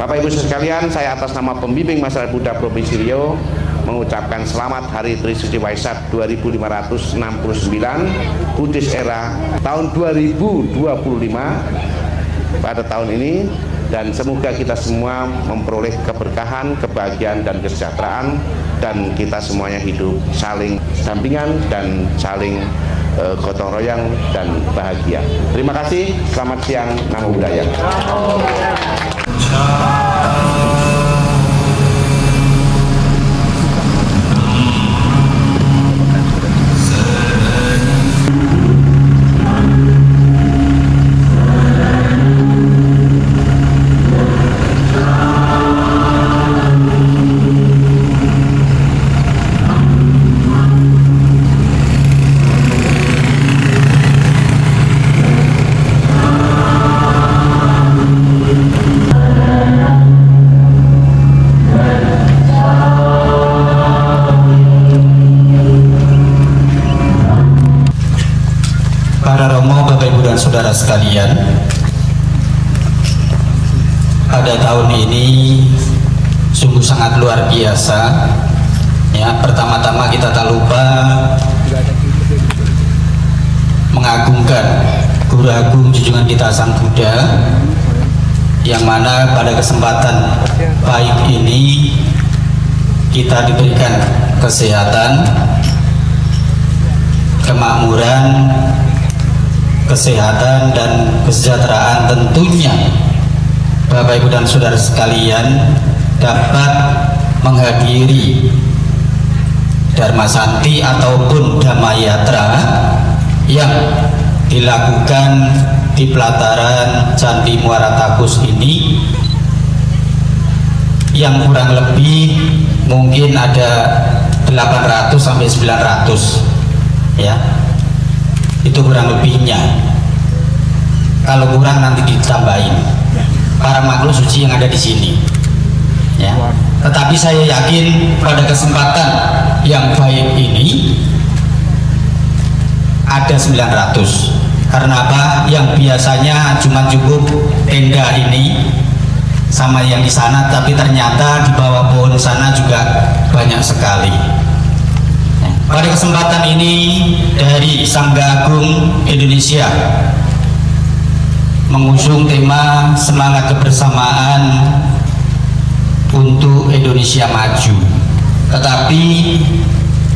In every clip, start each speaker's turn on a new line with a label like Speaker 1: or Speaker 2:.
Speaker 1: Bapak Ibu sekalian, saya atas nama pembimbing masyarakat Buddha Provinsi Riau mengucapkan selamat Hari Trisuci Waisak 2569 Buddhis Era tahun 2025 pada tahun ini, dan semoga kita semua memperoleh keberkahan, kebahagiaan dan kesejahteraan, dan kita semuanya hidup saling dampingan dan saling gotong royong dan bahagia. Terima kasih, selamat siang, Namo Buddhaya.
Speaker 2: Saudara sekalian, pada tahun ini sungguh sangat luar biasa ya. Pertama-tama kita tak lupa mengagungkan Guru Agung junjungan kita Sang Buddha, yang mana pada kesempatan baik ini kita diberikan kesehatan, kemakmuran, kesehatan dan kesejahteraan. Tentunya Bapak Ibu dan Saudara sekalian dapat menghadiri Dharma Santi ataupun Dhamma Yatra yang dilakukan di pelataran Candi Muara Takus ini, yang kurang lebih mungkin ada 800 sampai 900 ya. Itu kurang lebihnya. Kalau kurang nanti ditambahin para makhluk suci yang ada di sini ya. Tetapi saya yakin pada kesempatan yang baik ini ada 900. Karena apa? Yang biasanya cuma cukup tenda ini sama yang di sana, tapi ternyata di bawah pohon sana juga banyak sekali. Pada kesempatan ini dari Sangga Agung Indonesia mengusung tema semangat kebersamaan untuk Indonesia maju. Tetapi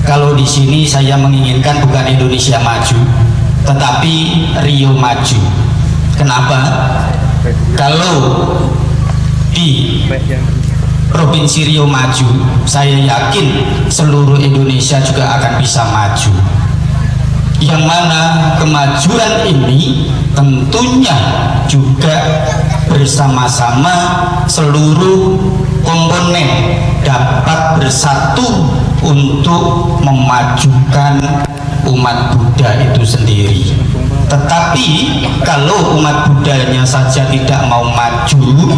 Speaker 2: kalau di sini saya menginginkan bukan Indonesia maju, tetapi Riau maju. Kenapa? Kalau di Provinsi Riau maju, saya yakin seluruh Indonesia juga akan bisa maju. Yang mana kemajuan ini tentunya juga bersama-sama seluruh komponen dapat bersatu untuk memajukan umat Buddha itu sendiri. Tetapi kalau umat Buddhanya saja tidak mau maju,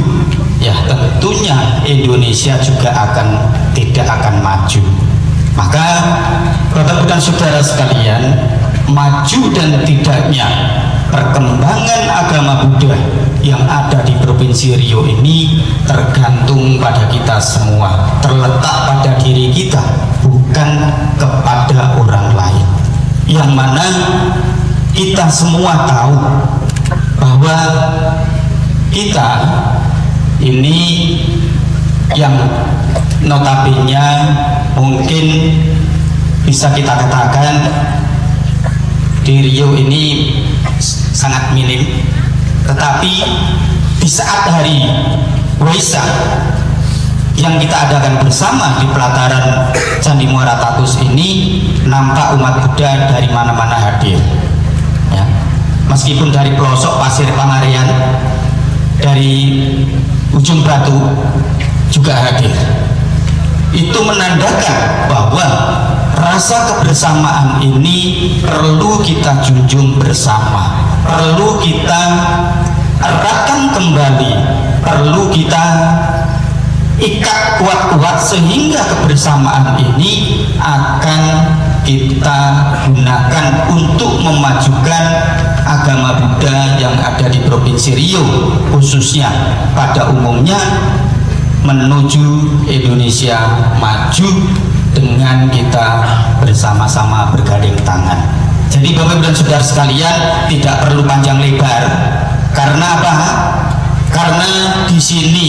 Speaker 2: ya tentunya Indonesia juga tidak akan maju. Maka Bapak Ibu dan Saudara sekalian, maju dan tidaknya perkembangan agama Buddha yang ada di Provinsi Riau ini tergantung pada kita semua, terletak pada diri kita, bukan kepada orang lain. Yang mana kita semua tahu bahwa kita ini yang notabene mungkin bisa kita katakan di Riau ini sangat minim, tetapi di saat hari Waisak yang kita adakan bersama di pelataran Candi Muara Takus ini, nampak umat Buddha dari mana-mana hadir ya. Meskipun dari pelosok Pasir Pangarian, dari ujung batu juga hadir. Itu menandakan bahwa rasa kebersamaan ini perlu kita junjung bersama, perlu kita eratkan kembali, perlu kita ikat kuat-kuat sehingga kebersamaan ini akan kita gunakan untuk memajukan agama Buddha yang ada di Provinsi Riau, khususnya pada umumnya menuju Indonesia maju dengan kita bersama-sama bergandeng tangan. Jadi Bapak Ibu dan Saudara sekalian, tidak perlu panjang lebar. Karena apa? Karena di sini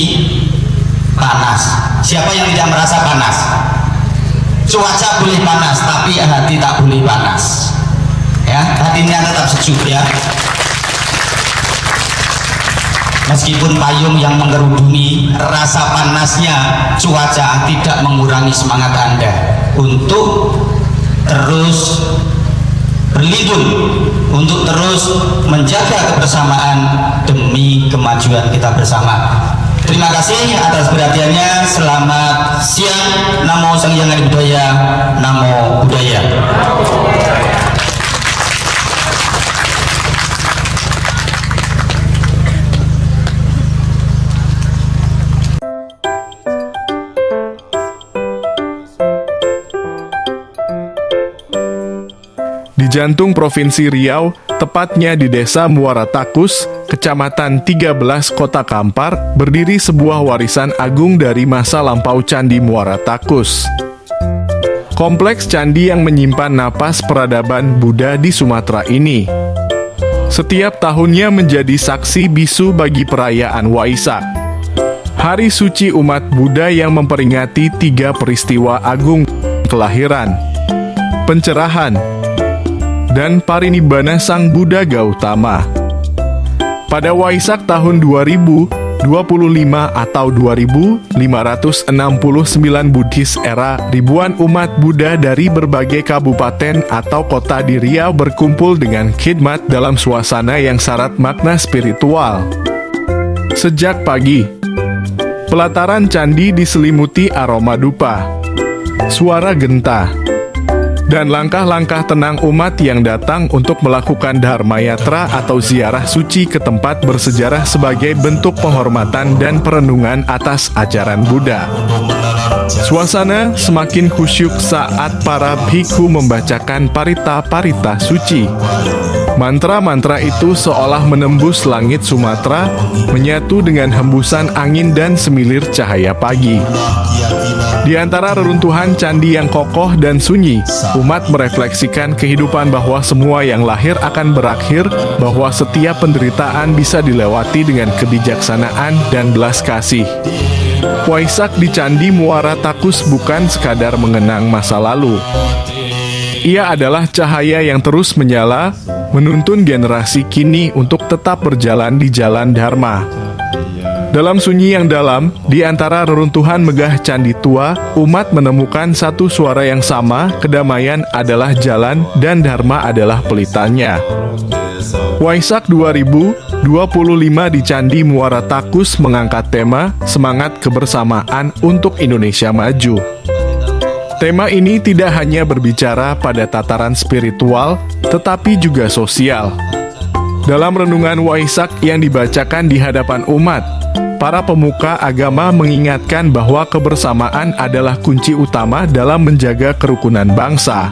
Speaker 2: panas. Siapa yang tidak merasa panas? Cuaca boleh panas, tapi hati tak boleh panas. Ya, hatinya tetap sejuk ya. Meskipun payung yang mengerudungi, rasa panasnya cuaca tidak mengurangi semangat Anda untuk terus berlindung, untuk terus menjaga kebersamaan demi kemajuan kita bersama. Terima kasih atas perhatiannya. Selamat siang. Namo Sang Hyang Adi Budaya. Namo Buddhaya.
Speaker 3: Di jantung Provinsi Riau, tepatnya di Desa Muara Takus, Kecamatan 13 Kota Kampar, berdiri sebuah warisan agung dari masa lampau Candi Muara Takus. Kompleks candi yang menyimpan napas peradaban Buddha di Sumatera ini. Setiap tahunnya menjadi saksi bisu bagi perayaan Waisak, hari suci umat Buddha yang memperingati 3 peristiwa agung: kelahiran, pencerahan, dan parinibbana Sang Buddha Gautama. Pada Waisak tahun 2025 atau 2569 Buddhis era, ribuan umat Buddha dari berbagai kabupaten atau kota di Riau berkumpul dengan khidmat dalam suasana yang syarat makna spiritual. Sejak pagi, pelataran candi diselimuti aroma dupa, suara genta, dan langkah-langkah tenang umat yang datang untuk melakukan dharma yatra atau ziarah suci ke tempat bersejarah sebagai bentuk penghormatan dan perenungan atas ajaran Buddha. Suasana semakin khusyuk saat para bhikkhu membacakan parita-parita suci. Mantra-mantra itu seolah menembus langit Sumatera, menyatu dengan hembusan angin dan semilir cahaya pagi. Di antara reruntuhan candi yang kokoh dan sunyi, umat merefleksikan kehidupan bahwa semua yang lahir akan berakhir, bahwa setiap penderitaan bisa dilewati dengan kebijaksanaan dan belas kasih. Waisak di Candi Muara Takus bukan sekadar mengenang masa lalu. Ia adalah cahaya yang terus menyala, menuntun generasi kini untuk tetap berjalan di jalan Dharma. Dalam sunyi yang dalam, di antara reruntuhan megah candi tua, umat menemukan satu suara yang sama: kedamaian adalah jalan dan Dharma adalah pelitanya. Waisak 2025 di Candi Muara Takus mengangkat tema Semangat Kebersamaan untuk Indonesia Maju. Tema ini tidak hanya berbicara pada tataran spiritual, tetapi juga sosial. Dalam renungan Waisak yang dibacakan di hadapan umat, para pemuka agama mengingatkan bahwa kebersamaan adalah kunci utama dalam menjaga kerukunan bangsa.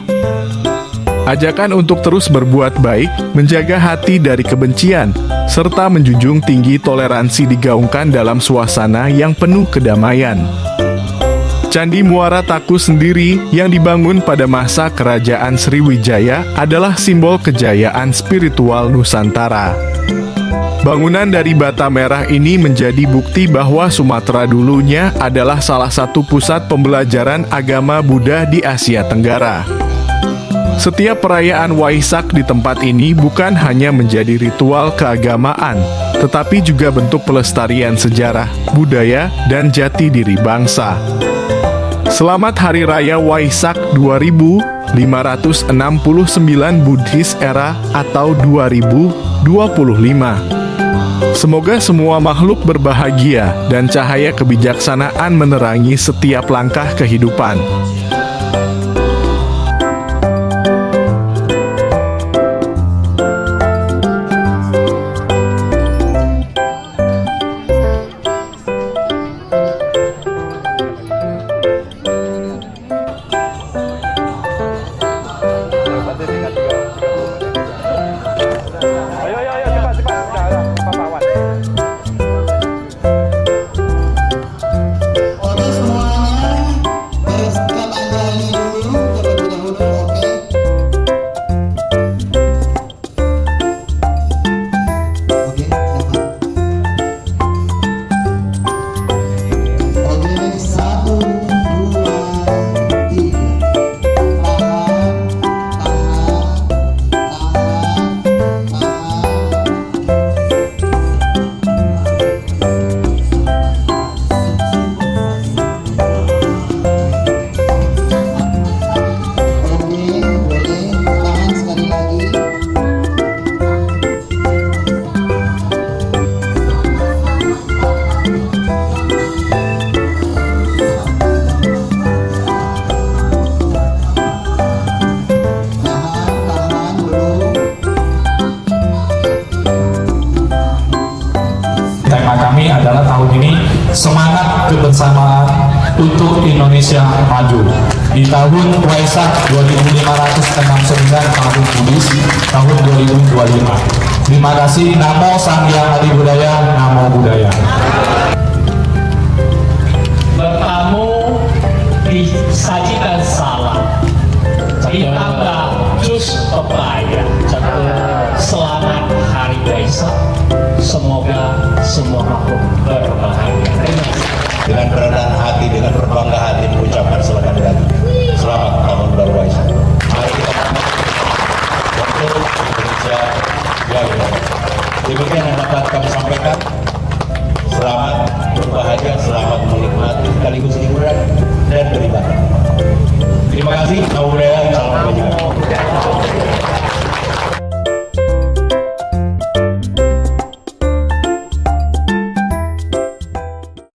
Speaker 3: Ajakan untuk terus berbuat baik, menjaga hati dari kebencian, serta menjunjung tinggi toleransi digaungkan dalam suasana yang penuh kedamaian. Candi Muara Takus sendiri yang dibangun pada masa Kerajaan Sriwijaya adalah simbol kejayaan spiritual Nusantara. Bangunan dari bata merah ini menjadi bukti bahwa Sumatera dulunya adalah salah satu pusat pembelajaran agama Buddha di Asia Tenggara. Setiap perayaan Waisak di tempat ini bukan hanya menjadi ritual keagamaan, tetapi juga bentuk pelestarian sejarah, budaya, dan jati diri bangsa. Selamat Hari Raya Waisak 2569 Buddhis Era atau 2025. Semoga semua makhluk berbahagia dan cahaya kebijaksanaan menerangi setiap langkah kehidupan.
Speaker 4: kebersamaan untuk Indonesia maju. Di tahun Waisak 2569 tahun Buddhis tahun 2025. Terima kasih. Namo Sang Hyang Adi Budaya, Namo Buddhaya.
Speaker 5: Bertamu disajikan salam, ditambah jus pepaya. Selamat Hari Waisak. Semoga semua makhluk berbahagia.
Speaker 6: Dengan berenang hati, dengan berbangga hati mengucapkan selamat datang. Selamat tahun baru Waisak. Mari kita untuk Indonesia Jaya. Demikian yang dapat kami sampaikan. Selamat berbahagia, selamat menikmati sekaligus hiburan dan beribadah. Terima kasih. Namo Buddhaya.